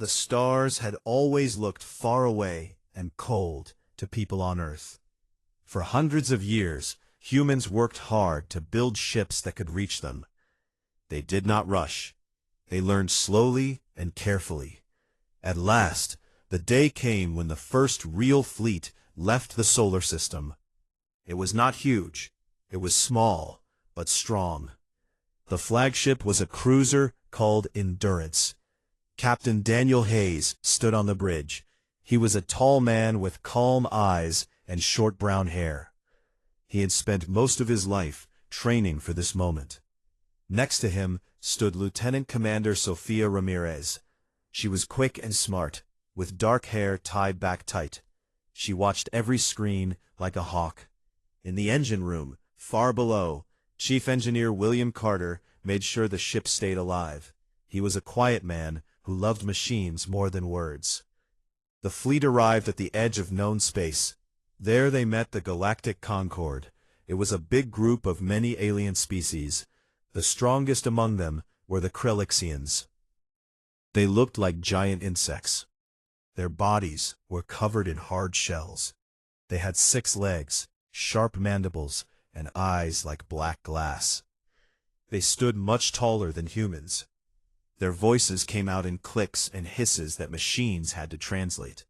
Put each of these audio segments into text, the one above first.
The stars had always looked far away and cold to people on Earth. For hundreds of years, humans worked hard to build ships that could reach them. They did not rush. They learned slowly and carefully. At last, the day came when the first real fleet left the solar system. It was not huge. It was small, but strong. The flagship was a cruiser called Endurance. Captain Daniel Hayes stood on the bridge. He was a tall man with calm eyes and short brown hair. He had spent most of his life training for this moment. Next to him stood Lieutenant Commander Sofia Ramirez. She was quick and smart, with dark hair tied back tight. She watched every screen like a hawk. In the engine room, far below, Chief Engineer William Carter made sure the ship stayed alive. He was a quiet man who loved machines more than words. The fleet arrived at the edge of known space. There they met the Galactic Concorde. It was a big group of many alien species. The strongest among them were the Krilixians. They looked like giant insects. Their bodies were covered in hard shells. They had 6 legs, sharp mandibles, and eyes like black glass. They stood much taller than humans. Their voices came out in clicks and hisses that machines had to translate.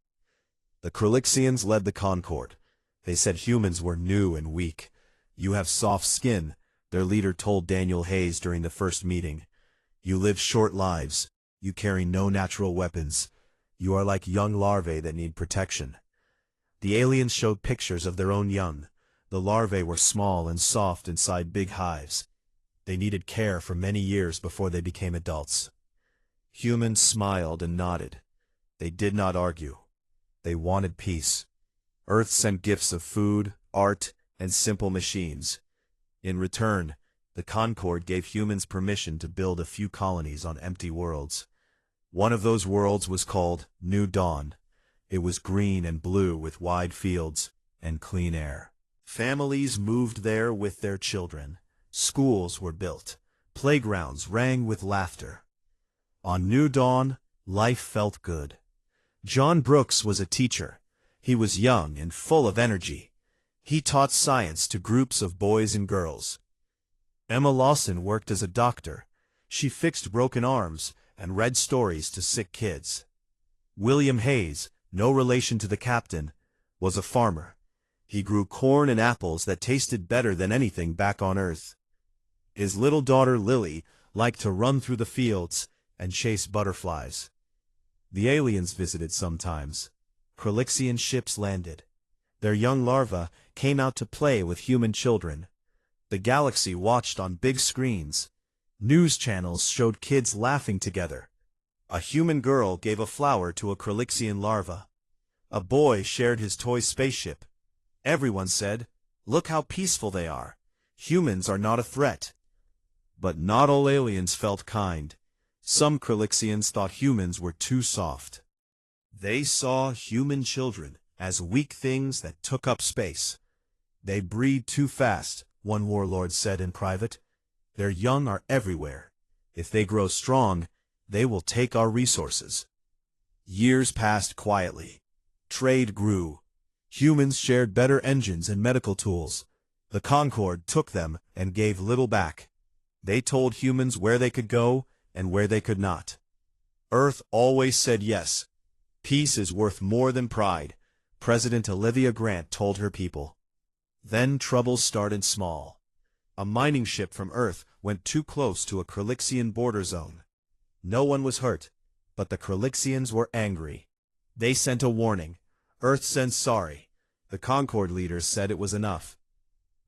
The Krilixians led the Concorde. They said humans were new and weak. "You have soft skin," their leader told Daniel Hayes during the first meeting. "You live short lives. You carry no natural weapons. You are like young larvae that need protection." The aliens showed pictures of their own young. The larvae were small and soft inside big hives. They needed care for many years before they became adults. Humans smiled and nodded. They did not argue. They wanted peace. Earth sent gifts of food, art, and simple machines. In return, the Concorde gave humans permission to build a few colonies on empty worlds. One of those worlds was called New Dawn. It was green and blue with wide fields and clean air. Families moved there with their children. Schools were built. Playgrounds rang with laughter. On New Dawn, life felt good. John Brooks was a teacher. He was young and full of energy. He taught science to groups of boys and girls. Emma Lawson worked as a doctor. She fixed broken arms and read stories to sick kids. William Hayes, no relation to the captain, was a farmer. He grew corn and apples that tasted better than anything back on Earth. His little daughter Lily liked to run through the fields and chase butterflies. The aliens visited sometimes. Krilixian ships landed. Their young larvae came out to play with human children. The galaxy watched on big screens. News channels showed kids laughing together. A human girl gave a flower to a Krilixian larva. A boy shared his toy spaceship. Everyone said, "Look how peaceful they are. Humans are not a threat." But not all aliens felt kind. Some Krilixians thought humans were too soft. They saw human children as weak things that took up space. "They breed too fast," one warlord said in private. "Their young are everywhere. If they grow strong, they will take our resources." Years passed quietly. Trade grew. Humans shared better engines and medical tools. The Concorde took them and gave little back. They told humans where they could go and where they could not. Earth always said yes. "Peace is worth more than pride," President Olivia Grant told her people. Then troubles started small. A mining ship from Earth went too close to a Krilixian border zone. No one was hurt, but the Krilixians were angry. They sent a warning. Earth said sorry. The Concorde leaders said it was enough.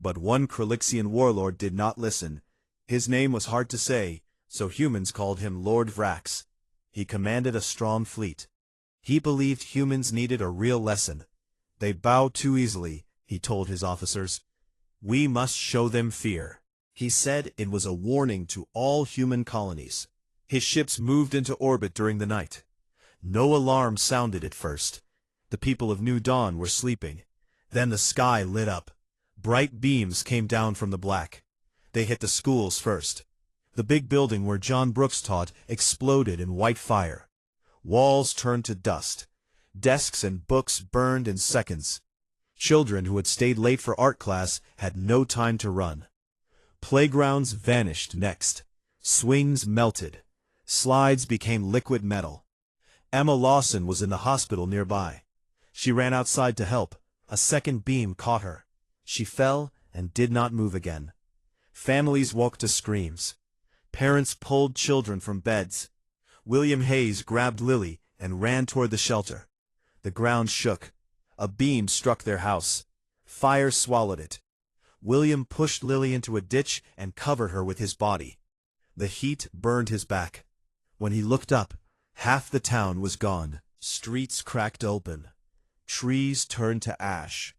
But one Krilixian warlord did not listen. His name was hard to say, so humans called him Lord Vrax. He commanded a strong fleet. He believed humans needed a real lesson. "They bow too easily," he told his officers. "We must show them fear." He said it was a warning to all human colonies. His ships moved into orbit during the night. No alarm sounded at first. The people of New Dawn were sleeping. Then the sky lit up. Bright beams came down from the black. They hit the schools first. The big building where John Brooks taught exploded in white fire. Walls turned to dust. Desks and books burned in seconds. Children who had stayed late for art class had no time to run. Playgrounds vanished next. Swings melted. Slides became liquid metal. Emma Lawson was in the hospital nearby. She ran outside to help. A second beam caught her. She fell and did not move again. Families woke to screams. Parents pulled children from beds. William Hayes grabbed Lily and ran toward the shelter. The ground shook. A beam struck their house. Fire swallowed it. William pushed Lily into a ditch and covered her with his body. The heat burned his back. When he looked up, half the town was gone. Streets cracked open. Trees turned to ash.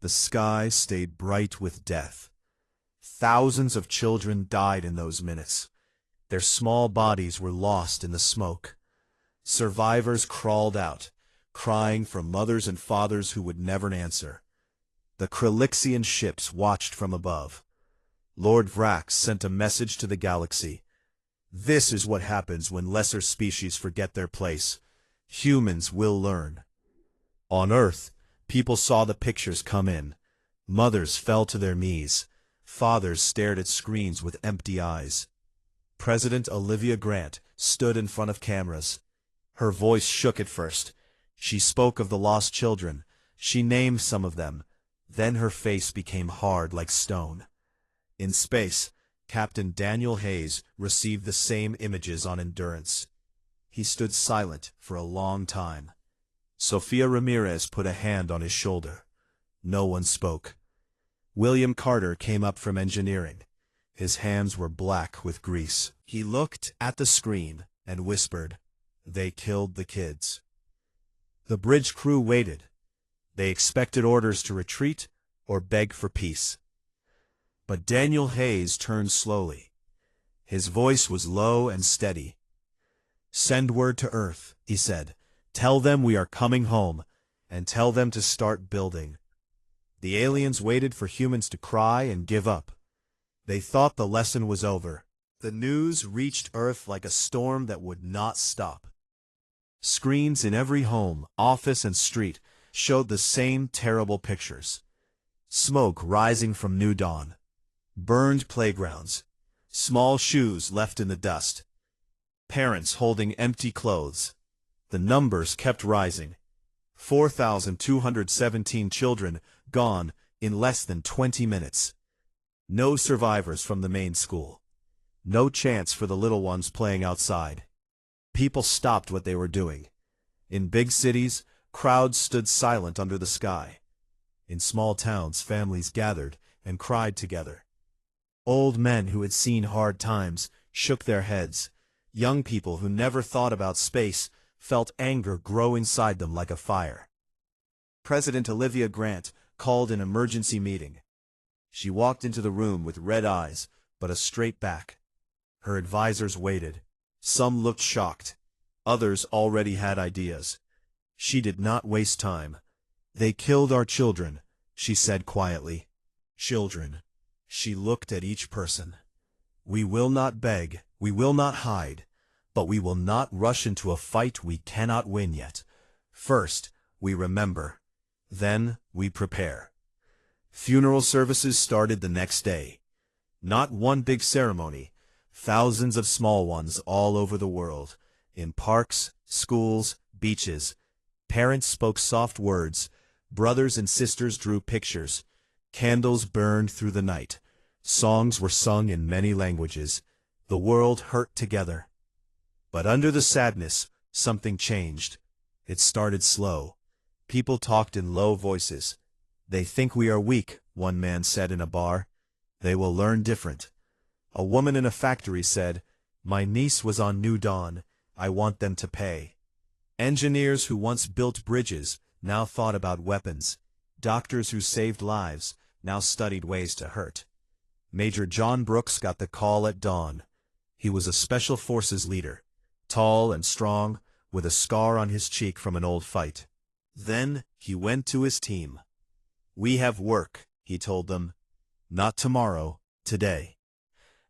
The sky stayed bright with death. Thousands of children died in those minutes. Their small bodies were lost in the smoke. Survivors crawled out, crying for mothers and fathers who would never answer. The Krilixian ships watched from above. Lord Vrax sent a message to the galaxy. This is what happens when lesser species forget their place. Humans will learn. On Earth, people saw the pictures come in. Mothers fell to their knees. Fathers stared at screens with empty eyes. President Olivia Grant stood in front of cameras. Her voice shook at first. She spoke of the lost children. She named some of them. Then her face became hard like stone. In space, Captain Daniel Hayes received the same images on Endurance. He stood silent for a long time. Sofia Ramirez put a hand on his shoulder. No one spoke. William Carter came up from engineering. His hands were black with grease. He looked at the screen and whispered, "They killed the kids." The bridge crew waited. They expected orders to retreat or beg for peace. But Daniel Hayes turned slowly. His voice was low and steady. "Send word to Earth," he said. "Tell them we are coming home, and tell them to start building." The aliens waited for humans to cry and give up. They thought the lesson was over. The news reached Earth like a storm that would not stop. Screens in every home, office, and street showed the same terrible pictures. Smoke rising from New Dawn. Burned playgrounds. Small shoes left in the dust. Parents holding empty clothes. The numbers kept rising. 4,217 children gone in less than 20 minutes. No survivors from the main school. No chance for the little ones playing outside. People stopped what they were doing. In big cities, crowds stood silent under the sky. In small towns, families gathered and cried together. Old men who had seen hard times shook their heads. Young people who never thought about space felt anger grow inside them like a fire. President Olivia Grant called an emergency meeting. She walked into the room with red eyes, but a straight back. Her advisors waited. Some looked shocked. Others already had ideas. She did not waste time. "They killed our children," she said quietly. "Children." She looked at each person. "We will not beg, we will not hide, but we will not rush into a fight we cannot win yet. First, we remember. Then, we prepare." Funeral services started the next day. Not one big ceremony, thousands of small ones all over the world, in parks, schools, beaches. Parents spoke soft words, brothers and sisters drew pictures, candles burned through the night, songs were sung in many languages. The world hurt together. But under the sadness, something changed. It started slow. People talked in low voices. "They think we are weak," one man said in a bar. "They will learn different." A woman in a factory said, "My niece was on New Dawn. I want them to pay." Engineers who once built bridges now thought about weapons. Doctors who saved lives now studied ways to hurt. Major John Brooks got the call at dawn. He was a special forces leader, tall and strong, with a scar on his cheek from an old fight. Then he went to his team. "We have work," he told them. "Not tomorrow, today."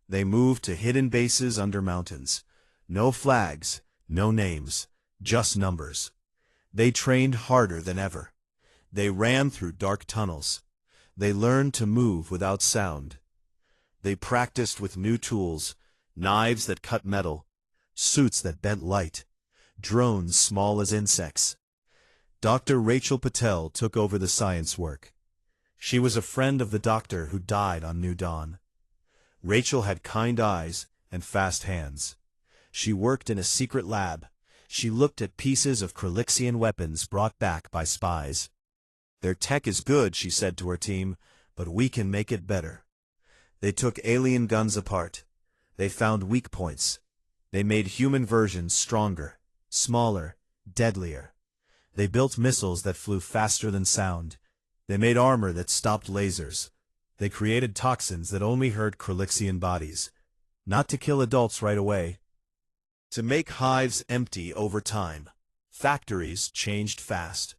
They moved to hidden bases under mountains. No flags, no names, Just numbers. They trained harder than ever. They ran through dark tunnels. They learned to move without sound. They practiced with new tools, knives that cut metal, suits that bent light, drones small as insects. Dr. Rachel Patel took over the science work. She was a friend of the doctor who died on New Dawn. Rachel had kind eyes and fast hands. She worked in a secret lab. She looked at pieces of Kralixian weapons brought back by spies. "Their tech is good," she said to her team, "but we can make it better." They took alien guns apart. They found weak points. They made human versions stronger, smaller, deadlier. They built missiles that flew faster than sound. They made armor that stopped lasers. They created toxins that only hurt Kralixian bodies. Not to kill adults right away. To make hives empty over time. Factories changed fast.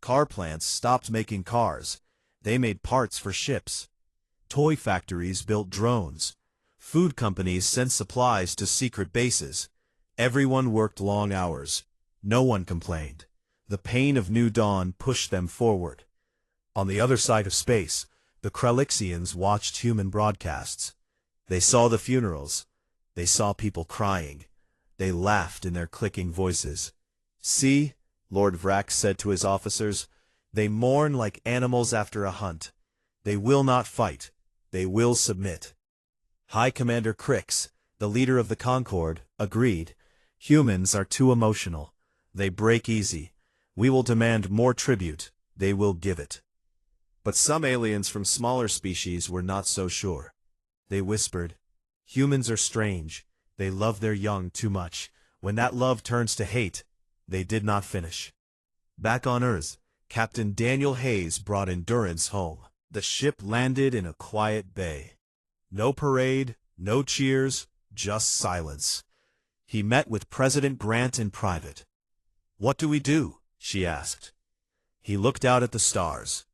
Car plants stopped making cars. They made parts for ships. Toy factories built drones. Food companies sent supplies to secret bases. Everyone worked long hours. No one complained. The pain of New Dawn pushed them forward. On the other side of space, the Kralixians watched human broadcasts. They saw the funerals. They saw people crying. They laughed in their clicking voices. "See," Lord Vrax said to his officers, "they mourn like animals after a hunt. They will not fight. They will submit." High Commander Crix, the leader of the Concord, agreed. "Humans are too emotional. They break easy. We will demand more tribute. They will give it." But some aliens from smaller species were not so sure. They whispered, "Humans are strange. They love their young too much. When that love turns to hate," they did not finish. Back on Earth, Captain Daniel Hayes brought Endurance home. The ship landed in a quiet bay. No parade, no cheers, just silence. He met with President Grant in private. "What do we do?" she asked. He looked out at the stars.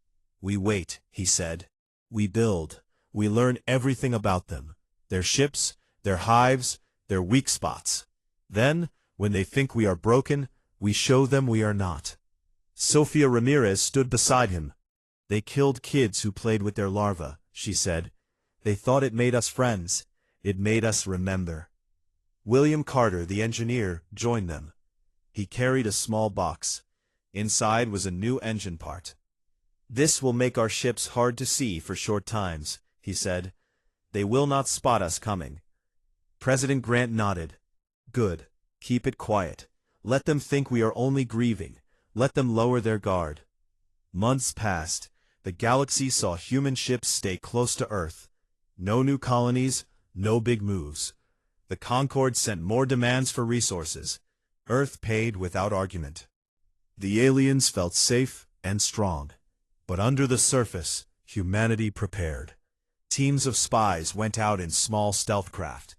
"We wait," he said. "We build. We learn everything about them. Their ships, their hives, their weak spots. Then, when they think we are broken, we show them we are not." Sofia Ramirez stood beside him. "They killed kids who played with their larvae," she said. "They thought it made us friends. It made us remember." William Carter, the engineer, joined them. He carried a small box. Inside was a new engine part. "This will make our ships hard to see for short times," he said. "They will not spot us coming." President Grant nodded. "Good. Keep it quiet. Let them think we are only grieving. Let them lower their guard." Months passed. The galaxy saw human ships stay close to Earth. No new colonies, no big moves. The Concord sent more demands for resources. Earth paid without argument. The aliens felt safe and strong. But under the surface, humanity prepared. Teams of spies went out in small stealth craft.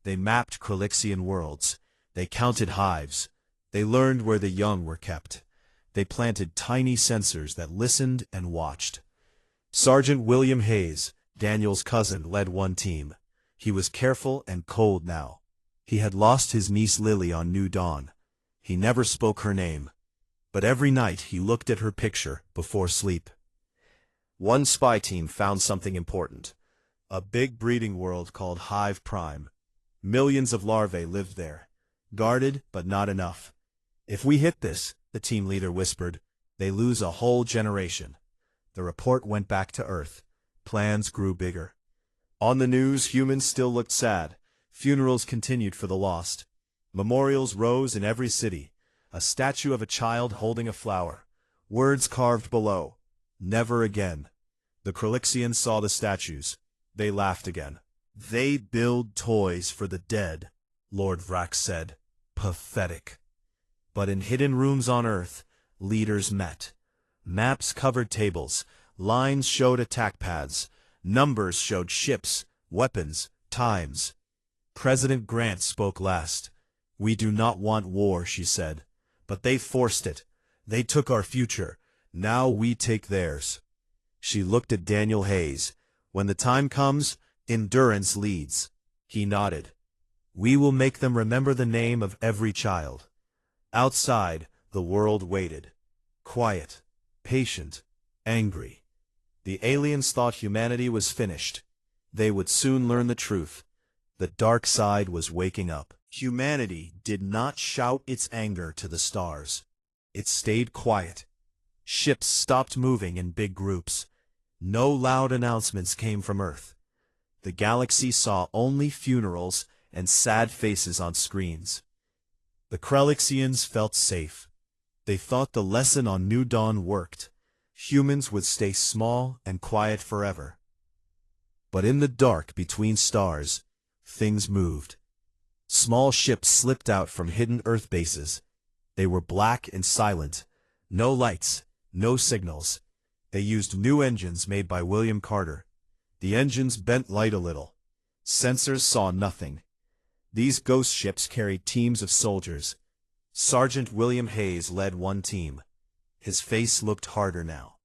They mapped Kralixian worlds. They counted hives. They learned where the young were kept. They planted tiny sensors that listened and watched. Sergeant William Hayes, Daniel's cousin, led one team. He was careful and cold now. He had lost his niece Lily on New Dawn. He never spoke her name. But every night he looked at her picture before sleep. One spy team found something important. A big breeding world called Hive Prime. Millions of larvae lived there. Guarded, but not enough. "If we hit this," the team leader whispered, "they lose a whole generation." The report went back to Earth. Plans grew bigger. On the news, humans still looked sad. Funerals continued for the lost. Memorials rose in every city. A statue of a child holding a flower. Words carved below. "Never again." The Kralixians saw the statues. They laughed again. "They build toys for the dead," Lord Vrax said. "Pathetic." But in hidden rooms on Earth, leaders met. Maps covered tables. Lines showed attack paths. Numbers showed ships, weapons, times. President Grant spoke last. "We do not want war," she said. "But they forced it. They took our future. Now we take theirs." She looked at Daniel Hayes. "When the time comes, Endurance leads." He nodded. "We will make them remember the name of every child." Outside, the world waited. Quiet, patient, angry. The aliens thought humanity was finished. They would soon learn the truth. The dark side was waking up. Humanity did not shout its anger to the stars. It stayed quiet. Ships stopped moving in big groups. No loud announcements came from Earth. The galaxy saw only funerals and sad faces on screens. The Krelixians felt safe. They thought the lesson on New Dawn worked. Humans would stay small and quiet forever. But in the dark between stars, things moved. Small ships slipped out from hidden Earth bases. They were black and silent. No lights, no signals. They used new engines made by William Carter. The engines bent light a little. Sensors saw nothing. These ghost ships carried teams of soldiers. Sergeant William Hayes led one team. His face looked harder now.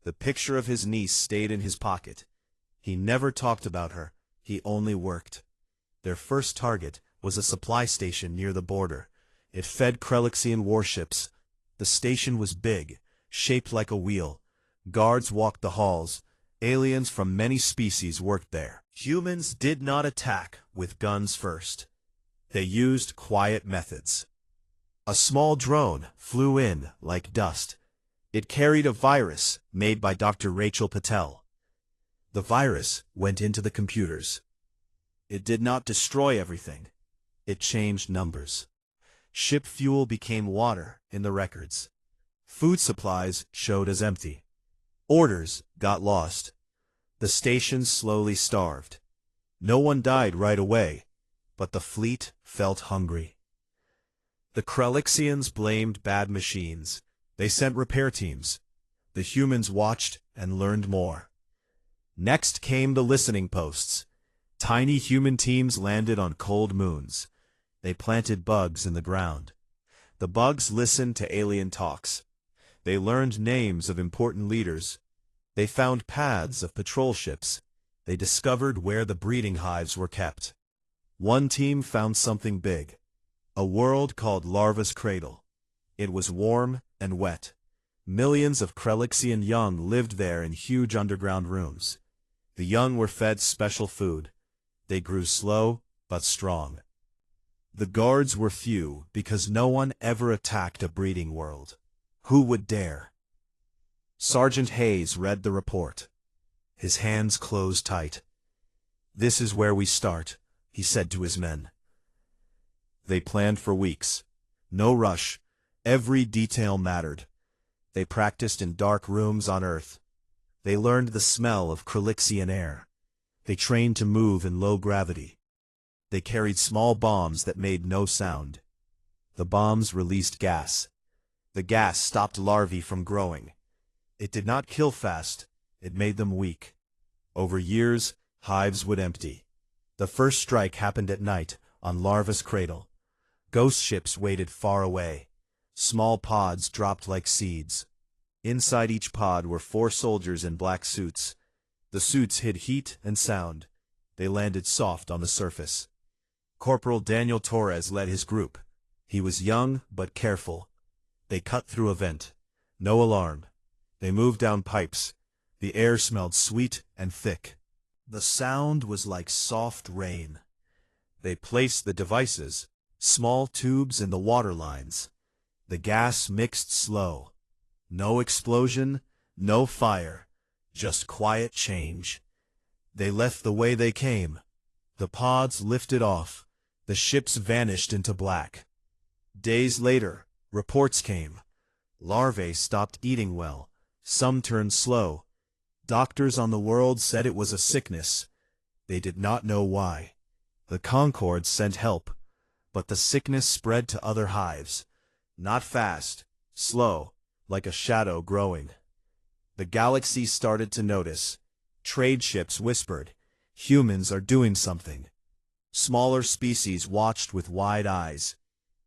The picture of his niece stayed in his pocket. He never talked about her. He only worked. Their first target was a supply station near the border. It fed Krelixian warships. The station was big, shaped like a wheel. Guards walked the halls. Aliens from many species worked there. Humans did not attack with guns first. They used quiet methods. A small drone flew in like dust. It carried a virus made by Dr. Rachel Patel. The virus went into the computers. It did not destroy everything. It changed numbers. Ship fuel became water in the records. Food supplies showed as empty. Orders got lost. The station slowly starved. No one died right away, but the fleet felt hungry. The Krelixians blamed bad machines. They sent repair teams. The humans watched and learned more. Next came the listening posts. Tiny human teams landed on cold moons. They planted bugs in the ground. The bugs listened to alien talks. They learned names of important leaders. They found paths of patrol ships. They discovered where the breeding hives were kept. One team found something big. A world called Larva's Cradle. It was warm and wet. Millions of Krelixian young lived there in huge underground rooms. The young were fed special food. They grew slow but strong. The guards were few because no one ever attacked a breeding world. Who would dare? Sergeant Hayes read the report. His hands closed tight. "This is where we start," he said to his men. They planned for weeks. No rush. Every detail mattered. They practiced in dark rooms on Earth. They learned the smell of Krelixian air. They trained to move in low gravity. They carried small bombs that made no sound. The bombs released gas. The gas stopped larvae from growing. It did not kill fast. It made them weak. Over years, hives would empty. The first strike happened at night on Larva's Cradle. Ghost ships waited far away. Small pods dropped like seeds. Inside each pod were 4 soldiers in black suits. The suits hid heat and sound. They landed soft on the surface. Corporal Daniel Torres led his group. He was young but careful. They cut through a vent. No alarm. They moved down pipes. The air smelled sweet and thick. The sound was like soft rain. They placed the devices, small tubes in the water lines. The gas mixed slow. No explosion, no fire, just quiet change. They left the way they came. The pods lifted off. The ships vanished into black. Days later, reports came. Larvae stopped eating well. Some turned slow. Doctors on the world said it was a sickness. They did not know why. The Concords sent help, but the sickness spread to other hives. Not fast, slow, like a shadow growing. The galaxy started to notice. Trade ships whispered, "Humans are doing something." Smaller species watched with wide eyes.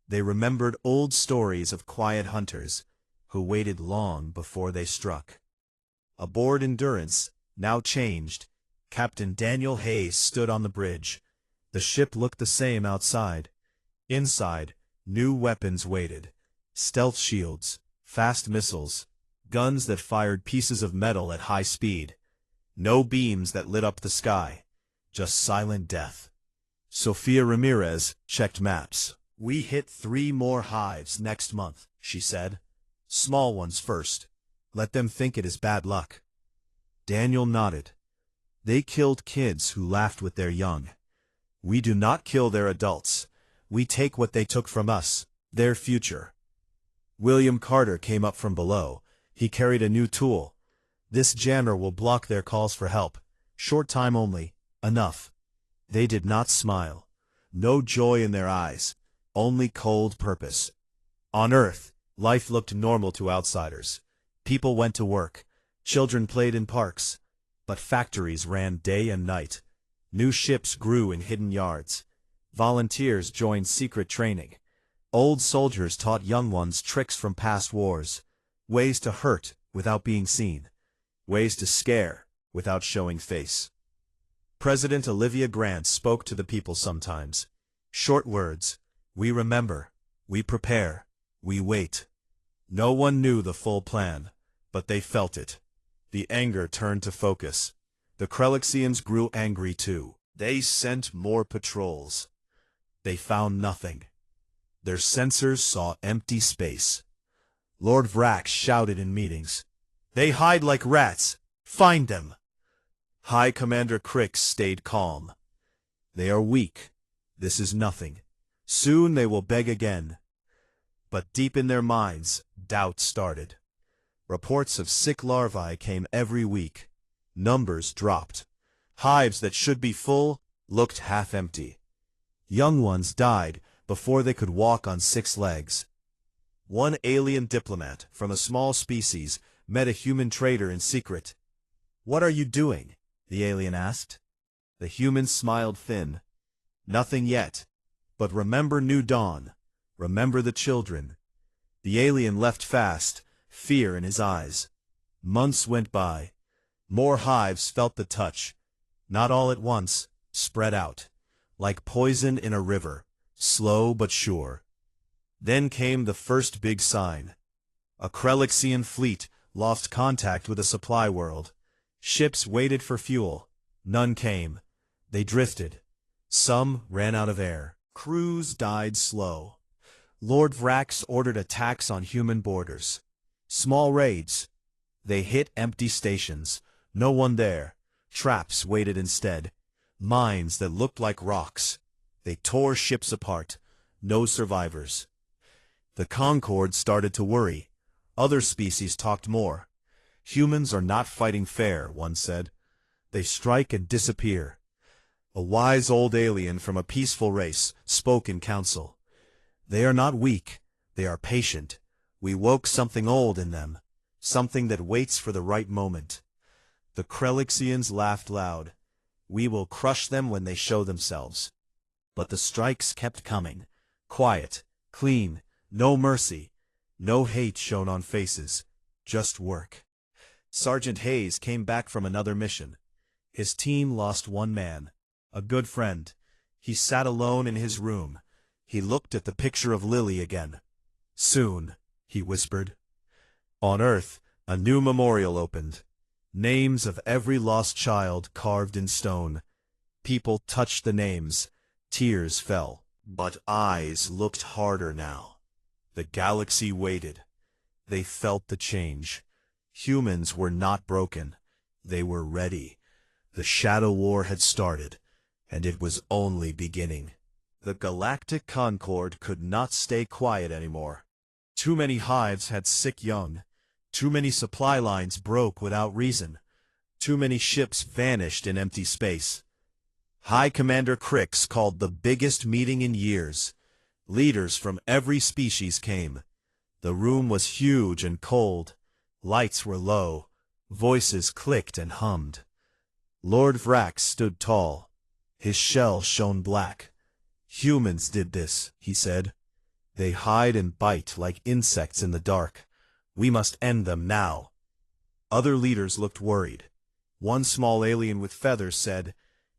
They remembered old stories of quiet hunters who waited long before they struck. Aboard Endurance, now changed, Captain Daniel Hayes stood on the bridge. The ship looked the same outside. Inside, new weapons waited. Stealth shields, fast missiles, guns that fired pieces of metal at high speed. No beams that lit up the sky, just silent death. Sofia Ramirez checked maps. "We hit 3 more hives next month," she said. "Small ones first. Let them think it is bad luck." Daniel nodded. "They killed kids who laughed with their young. We do not kill their adults. We take what they took from us, their future." William Carter came up from below. He carried a new tool. "This jammer will block their calls for help. Short time only. Enough." They did not smile. No joy in their eyes. Only cold purpose. On Earth, life looked normal to outsiders. People went to work. Children played in parks. But factories ran day and night. New ships grew in hidden yards. Volunteers joined secret training. Old soldiers taught young ones tricks from past wars. Ways to hurt without being seen. Ways to scare without showing face. President Olivia Grant spoke to the people sometimes. Short words. We remember. We prepare. We wait. No one knew the full plan, but they felt it. The anger turned to focus. The Krelixians grew angry too. They sent more patrols. They found nothing. Their sensors saw empty space. Lord Vrax shouted in meetings. "They hide like rats. Find them." High Commander Crix stayed calm. "They are weak. This is nothing. Soon they will beg again." But deep in their minds, doubt started. Reports of sick larvae came every week. Numbers dropped. Hives that should be full looked half empty. Young ones died before they could walk on 6 legs. One alien diplomat from a small species met a human trader in secret. "What are you doing?" the alien asked. The human smiled thin. "Nothing yet. But remember New Dawn. Remember the children." The alien left fast, fear in his eyes. Months went by. More hives felt the touch. Not all at once, spread out. Like poison in a river, slow but sure. Then came the first big sign. A Krelixian fleet lost contact with a supply world. Ships waited for fuel. None came. They drifted. Some ran out of air. Crews died slow. Lord Vrax ordered attacks on human borders. Small raids. They hit empty stations. No one there. Traps waited instead. Mines that looked like rocks. They tore ships apart. No survivors. The Concord started to worry. Other species talked more. "Humans are not fighting fair," one said. "They strike and disappear." A wise old alien from a peaceful race spoke in council. "They are not weak. They are patient. We woke something old in them. Something that waits for the right moment." The Krelixians laughed loud. "We will crush them when they show themselves." But the strikes kept coming. Quiet, clean, no mercy. No hate shown on faces. Just work. Sergeant Hayes came back from another mission. His team lost one man. A good friend. He sat alone in his room. He looked at the picture of Lily again. "Soon," he whispered. On Earth, a new memorial opened. Names of every lost child carved in stone. People touched the names. Tears fell. But eyes looked harder now. The galaxy waited. They felt the change. Humans were not broken. They were ready. The Shadow War had started, and it was only beginning. The Galactic Concord could not stay quiet anymore. Too many hives had sick young. Too many supply lines broke without reason. Too many ships vanished in empty space. High Commander Crix called the biggest meeting in years. Leaders from every species came. The room was huge and cold. Lights were low. Voices clicked and hummed. Lord Vrax stood tall. His shell shone black. "Humans did this," he said. "They hide and bite like insects in the dark. We must end them now." Other leaders looked worried. One small alien with feathers said,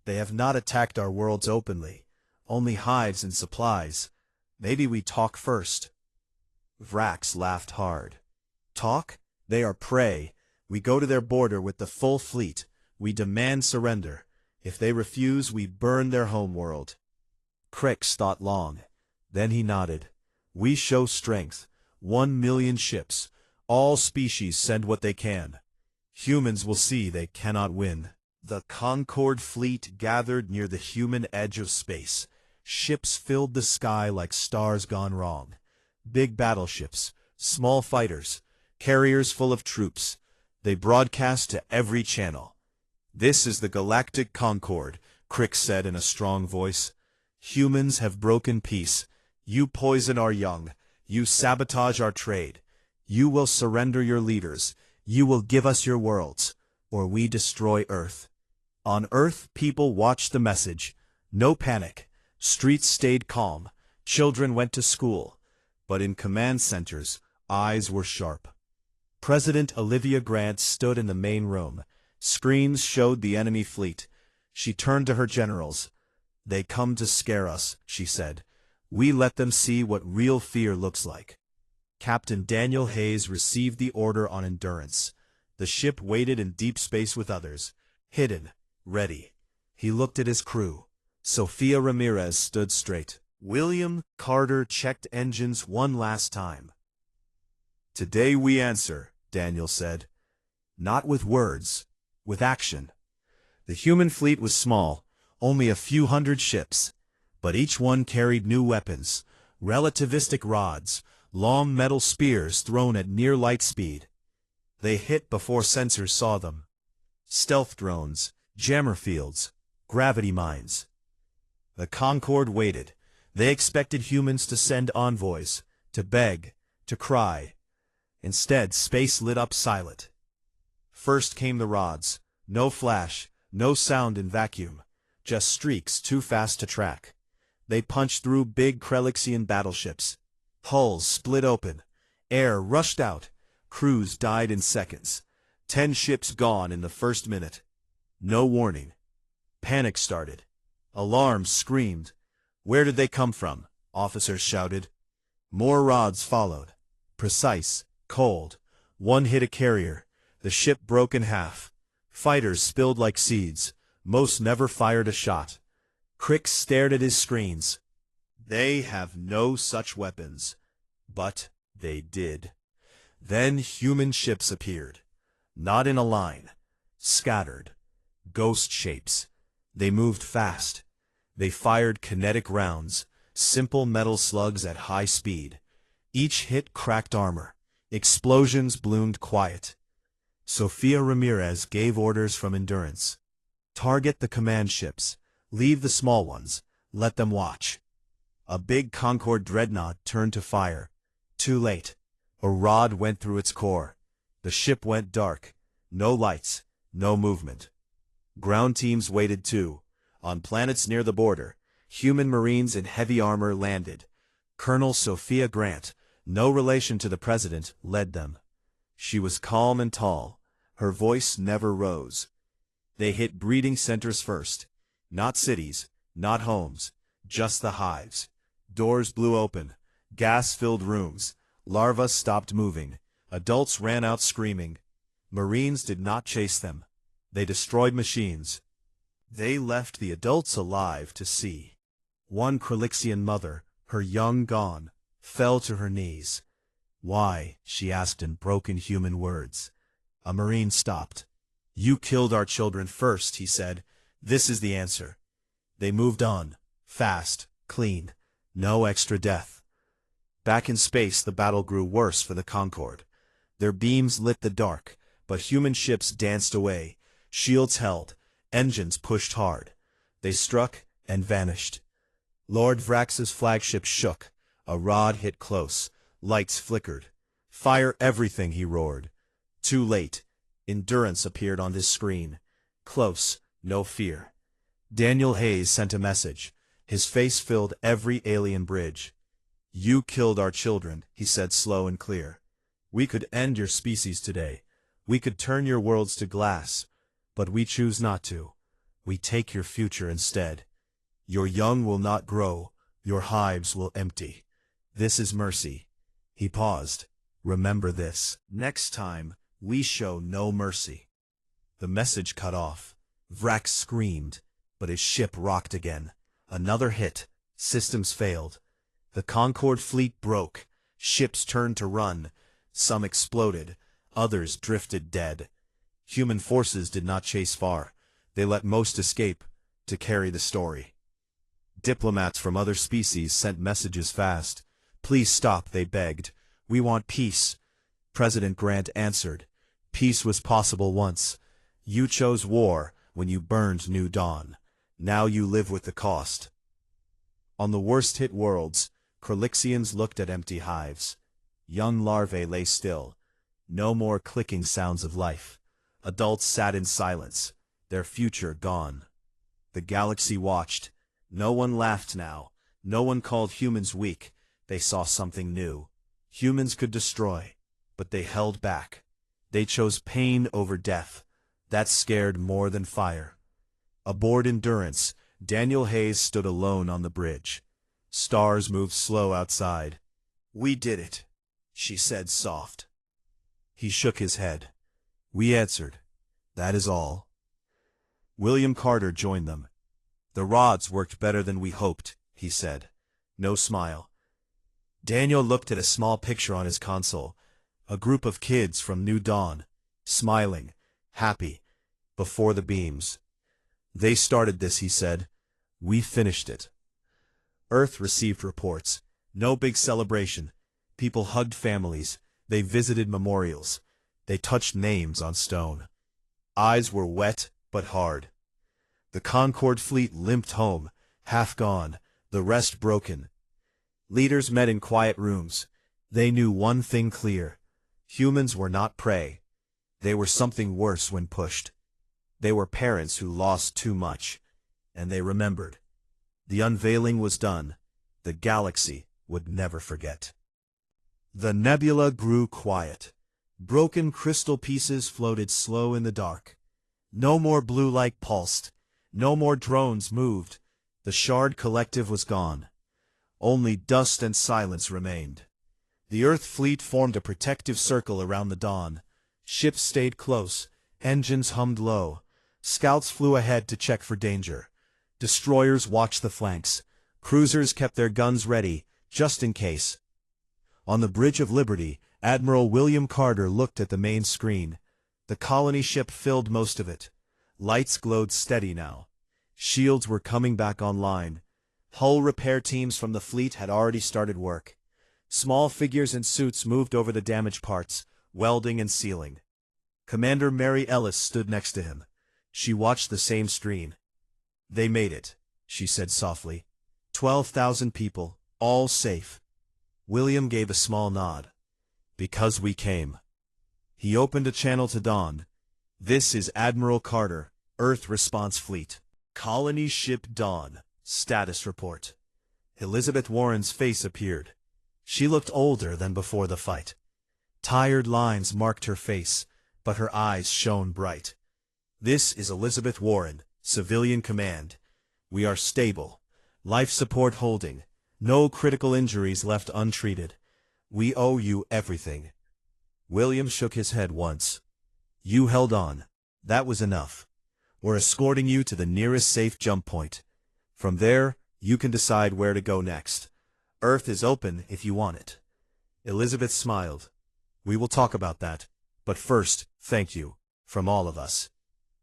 "They have not attacked our worlds openly. Only hives and supplies. Maybe we talk first." Vrax laughed hard. Talk? They are prey. We go to their border with the full fleet. We demand surrender. If they refuse, we burn their homeworld. Crix thought long. Then he nodded. We show strength. 1,000,000 ships. All species send what they can. Humans will see they cannot win. The Concord fleet gathered near the human edge of space. Ships filled the sky like stars gone wrong. Big battleships, small fighters, carriers full of troops. They broadcast to every channel. This is the Galactic Concord, Crix said in a strong voice. Humans have broken peace. You poison our young. You sabotage our trade. You will surrender your leaders. You will give us your worlds, or we destroy Earth. On Earth, people watched the message. No panic. Streets stayed calm. Children went to school. But in command centers, eyes were sharp. President Olivia Grant stood in the main room. Screens showed the enemy fleet. She turned to her generals. They come to scare us, she said. We let them see what real fear looks like. Captain Daniel Hayes received the order on Endurance. The ship waited in deep space with others. Hidden, ready. He looked at his crew. Sophia Ramirez stood straight. William Carter checked engines one last time. Today we answer, Daniel said. Not with words, with action. The human fleet was small, only a few hundred ships, but each one carried new weapons, relativistic rods, long metal spears thrown at near light speed. They hit before sensors saw them. Stealth drones, jammer fields, gravity mines. The Concord waited. They expected humans to send envoys, to beg, to cry. Instead, space lit up silent. First came the rods. No flash, no sound in vacuum. Just streaks too fast to track. They punched through big Krelixian battleships. Hulls split open. Air rushed out. Crews died in seconds. 10 ships gone in the first minute. No warning. Panic started. Alarms screamed. Where did they come from? Officers shouted. More rods followed. Precise, cold. One hit a carrier. The ship broke in half. Fighters spilled like seeds. Most never fired a shot. Crix stared at his screens. They have no such weapons. But they did. Then human ships appeared. Not in a line. Scattered. Ghost shapes. They moved fast. They fired kinetic rounds, simple metal slugs at high speed. Each hit cracked armor. Explosions bloomed quiet. Sophia Ramirez gave orders from Endurance. Target the command ships. Leave the small ones. Let them watch. A big Concord dreadnought turned to fire. Too late. A rod went through its core. The ship went dark. No lights. No movement. Ground teams waited too. On planets near the border, human Marines in heavy armor landed. Colonel Sophia Grant, no relation to the president, led them. She was calm and tall. Her voice never rose. They hit breeding centers first. Not cities, not homes, just the hives. Doors blew open. Gas-filled rooms. Larvae stopped moving. Adults ran out screaming. Marines did not chase them. They destroyed machines. They left the adults alive to see. One Krelixian mother, her young gone, fell to her knees. Why? She asked in broken human words. A Marine stopped. You killed our children first, he said. This is the answer. They moved on. Fast, clean. No extra death. Back in space, the battle grew worse for the Concord. Their beams lit the dark, but human ships danced away. Shields held. Engines pushed hard. They struck and vanished. Lord Vrax's flagship shook. A rod hit close. Lights flickered. Fire everything, he roared. Too late. Endurance appeared on his screen. Close, no fear. Daniel Hayes sent a message. His face filled every alien bridge. You killed our children, he said slow and clear. We could end your species today. We could turn your worlds to glass. But we choose not to. We take your future instead. Your young will not grow. Your hives will empty. This is mercy. He paused. Remember this. Next time, we show no mercy. The message cut off. Vrax screamed, but his ship rocked again. Another hit. Systems failed. The Concorde fleet broke. Ships turned to run. Some exploded. Others drifted dead. Human forces did not chase far. They let most escape to carry the story. Diplomats from other species sent messages fast. Please stop, they begged. We want peace. President Grant answered. Peace was possible once. You chose war when you burned New Dawn. Now you live with the cost. On the worst-hit worlds, Krolixians looked at empty hives. Young larvae lay still. No more clicking sounds of life. Adults sat in silence, their future gone. The galaxy watched. No one laughed now. No one called humans weak. They saw something new. Humans could destroy, but they held back. They chose pain over death. That scared more than fire. Aboard Endurance, Daniel Hayes stood alone on the bridge. Stars moved slow outside. We did it, she said soft. He shook his head. We answered. That is all. William Carter joined them. The rods worked better than we hoped, he said. No smile. Daniel looked at a small picture on his console. A group of kids from New Dawn, smiling, happy, before the beams. They started this, he said. We finished it. Earth received reports. No big celebration. People hugged families. They visited memorials. They touched names on stone. Eyes were wet but hard. The Concorde fleet limped home, half gone, the rest broken. Leaders met in quiet rooms. They knew one thing clear. Humans were not prey. They were something worse when pushed. They were parents who lost too much. And they remembered. The unveiling was done. The galaxy would never forget. The nebula grew quiet. Broken crystal pieces floated slow in the dark. No more blue light pulsed. No more drones moved. The Shard Collective was gone. Only dust and silence remained. The Earth fleet formed a protective circle around the Dawn. Ships stayed close. Engines hummed low. Scouts flew ahead to check for danger. Destroyers watched the flanks. Cruisers kept their guns ready, just in case. On the Bridge of Liberty, Admiral William Carter looked at the main screen. The colony ship filled most of it. Lights glowed steady now. Shields were coming back online. Hull repair teams from the fleet had already started work. Small figures in suits moved over the damaged parts, welding and sealing. Commander Mary Ellis stood next to him. She watched the same screen. They made it, she said softly. 12,000 people, all safe. William gave a small nod. Because we came. He opened a channel to Dawn. This is Admiral Carter, Earth Response Fleet. Colony Ship Dawn. Status report. Elizabeth Warren's face appeared. She looked older than before the fight. Tired lines marked her face, but her eyes shone bright. This is Elizabeth Warren, Civilian Command. We are stable. Life support holding. No critical injuries left untreated. We owe you everything. William shook his head once. You held on. That was enough. We're escorting you to the nearest safe jump point. From there, you can decide where to go next. Earth is open if you want it. Elizabeth smiled. We will talk about that. But first, thank you. From all of us.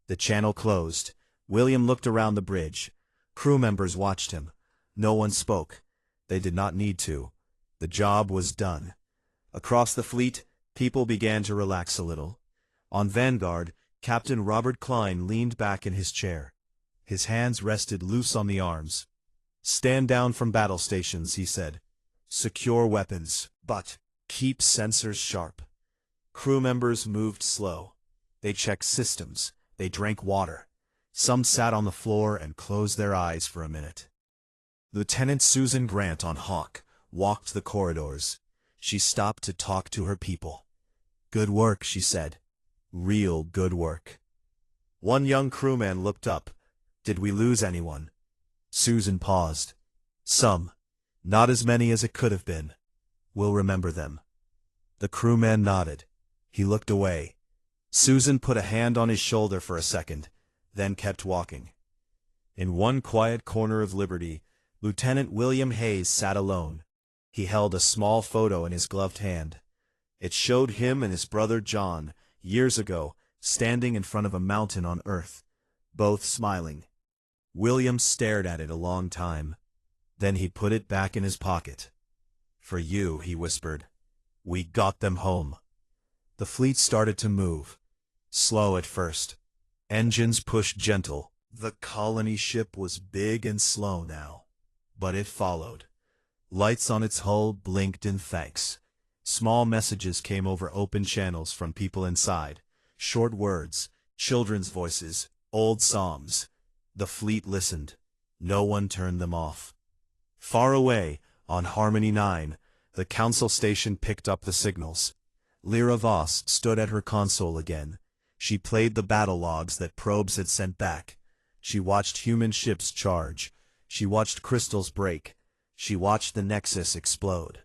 The channel closed. William looked around the bridge. Crew members watched him. No one spoke. They did not need to. The job was done. Across the fleet, people began to relax a little. On Vanguard, Captain Robert Klein leaned back in his chair. His hands rested loose on the arms. Stand down from battle stations, he said. Secure weapons, but keep sensors sharp. Crew members moved slow. They checked systems. They drank water. Some sat on the floor and closed their eyes for a minute. Lieutenant Susan Grant on Hawk walked the corridors. She stopped to talk to her people. Good work, she said. Real good work. One young crewman looked up. Did we lose anyone? Susan paused. Some. Not as many as it could have been. We'll remember them. The crewman nodded. He looked away. Susan put a hand on his shoulder for a second, then kept walking. In one quiet corner of Liberty, Lieutenant William Hayes sat alone. He held a small photo in his gloved hand. It showed him and his brother John, years ago, standing in front of a mountain on Earth, both smiling. William stared at it a long time. Then he put it back in his pocket. "For you," he whispered. "We got them home." The fleet started to move. Slow at first. Engines pushed gentle. The colony ship was big and slow now. But it followed. Lights on its hull blinked in thanks. Small messages came over open channels from people inside. Short words, children's voices, old psalms. The fleet listened. No one turned them off. Far away, on Harmony 9, the council station picked up the signals. Lyra Voss stood at her console again. She played the battle logs that probes had sent back. She watched human ships charge. She watched crystals break. She watched the Nexus explode.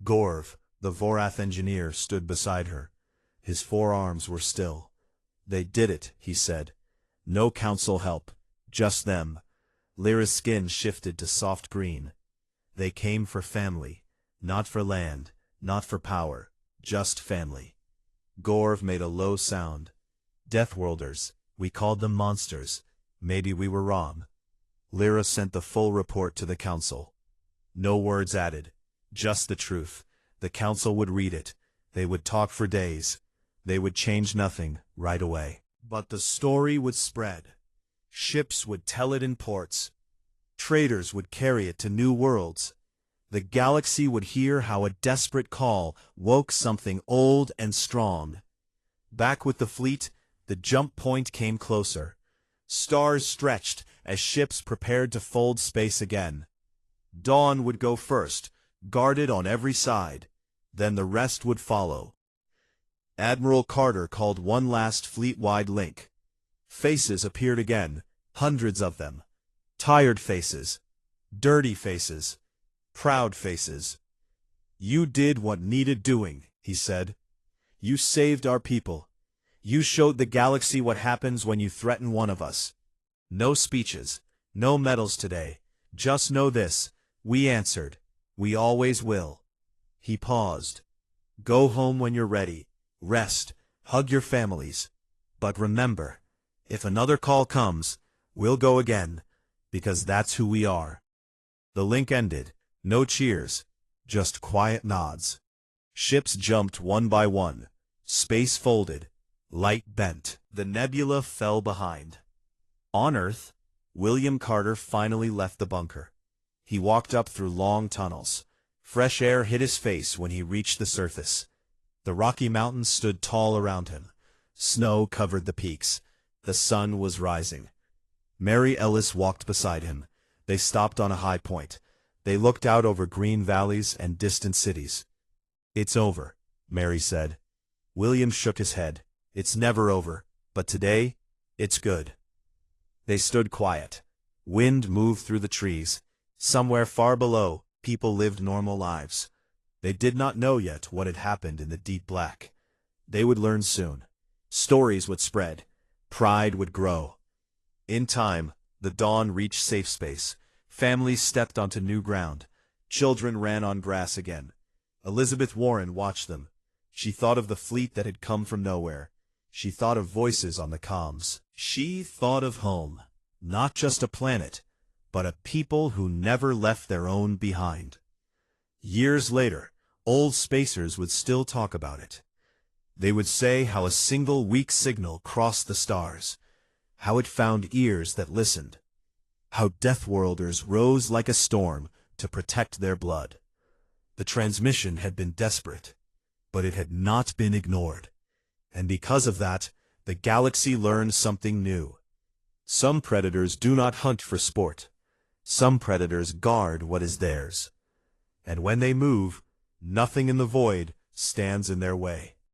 Gorv, the Vorath engineer, stood beside her. His forearms were still. "They did it," he said. "No council help. Just them." Lyra's skin shifted to soft green. They came for family. Not for land, not for power, just family. Gorv made a low sound. "Deathworlders, we called them monsters. Maybe we were wrong." Lyra sent the full report to the council. No words added, just the truth. The council would read it. They would talk for days. They would change nothing right away. But the story would spread. Ships would tell it in ports. Traders would carry it to new worlds. The galaxy would hear how a desperate call woke something old and strong. Back with the fleet, the jump point came closer. Stars stretched as ships prepared to fold space again. Dawn would go first, guarded on every side. Then the rest would follow. Admiral Carter called one last fleet-wide link. Faces appeared again, hundreds of them. Tired faces. Dirty faces. Proud faces. "You did what needed doing," he said. "You saved our people. You showed the galaxy what happens when you threaten one of us. No speeches, no medals today. Just know this, we answered. We always will." He paused. "Go home when you're ready. Rest. Hug your families. But remember, if another call comes, we'll go again, because that's who we are." The link ended. No cheers, just quiet nods. Ships jumped one by one. Space folded. Light bent. The nebula fell behind. On Earth, William Carter finally left the bunker. He walked up through long tunnels. Fresh air hit his face when he reached the surface. The Rocky Mountains stood tall around him. Snow covered the peaks. The sun was rising. Mary Ellis walked beside him. They stopped on a high point. They looked out over green valleys and distant cities. "It's over," Mary said. William shook his head. "It's never over, but today, it's good." They stood quiet. Wind moved through the trees. Somewhere far below, people lived normal lives. They did not know yet what had happened in the deep black. They would learn soon. Stories would spread. Pride would grow. In time, the dawn reached safe space. Families stepped onto new ground. Children ran on grass again. Elizabeth Warren watched them. She thought of the fleet that had come from nowhere. She thought of voices on the comms. She thought of home. Not just a planet, but a people who never left their own behind. Years later, old spacers would still talk about it. They would say how a single weak signal crossed the stars, how it found ears that listened, how Deathworlders rose like a storm to protect their blood. The transmission had been desperate, but it had not been ignored. And because of that, the galaxy learned something new. Some predators do not hunt for sport. Some predators guard what is theirs. And when they move, nothing in the void stands in their way.